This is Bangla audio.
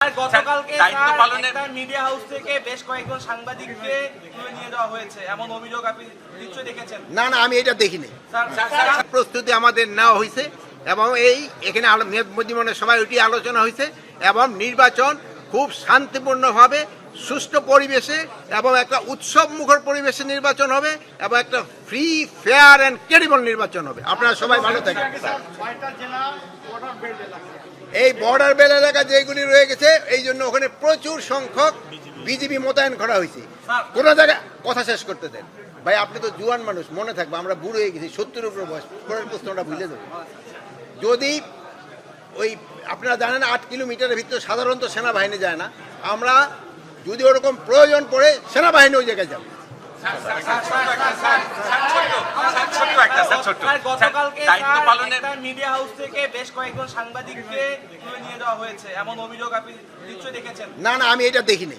গতকালকে একটা মিডিয়া হাউস থেকে বেশ কয়েকজন সাংবাদিককে তুলে নিয়ে যাওয়া হয়েছে এমন অভিযোগ আপনি নিশ্চয়ই দেখেছেন। না না, আমি এটা দেখিনি। প্রস্তুতি আমাদের নেওয়া হয়েছে এবং এখানে মেদমুদ্দিনের সবাই ওইটি আলোচনা হয়েছে এবং নির্বাচন খুব শান্তিপূর্ণভাবে সুষ্ঠু পরিবেশে এবং একটা উৎসব মুখর পরিবেশে নির্বাচন হবে এবং একটা ফ্রি ফেয়ার অ্যান্ড ক্রেডিবল নির্বাচন হবে। আপনারা সবাই ভালো থাকেন। এই বর্ডার বেল এলাকা যেগুলি রয়ে গেছে এই জন্য ওখানে প্রচুর সংখ্যক বিজিবি মোতায়েন করা হয়েছে। কোন জায়গায় কথা শেষ করতে দেন ভাই, আপনি তো জুয়ান মানুষ, মনে থাকবে আমরা বুড়ো হয়ে গেছি, 70-এর উপরে বয়স, পরের প্রশ্নটা ভুলে দেবো। যদি ওই আপনারা জানেন 8 কিলোমিটারের ভিতরে সাধারণত সেনাবাহিনী যায় না, আমরা যদি ওরকম প্রয়োজন পড়ে সেনাবাহিনী ওই জায়গায় যাবো। গতকালকে একটা মিডিয়া হাউস থেকে বেশ কয়েকজন সাংবাদিককে তুলে নিয়ে যাওয়া হয়েছে এমন অভিযোগ আপনি নিশ্চয়ই দেখেছেন। না না, আমি এটা দেখিনি।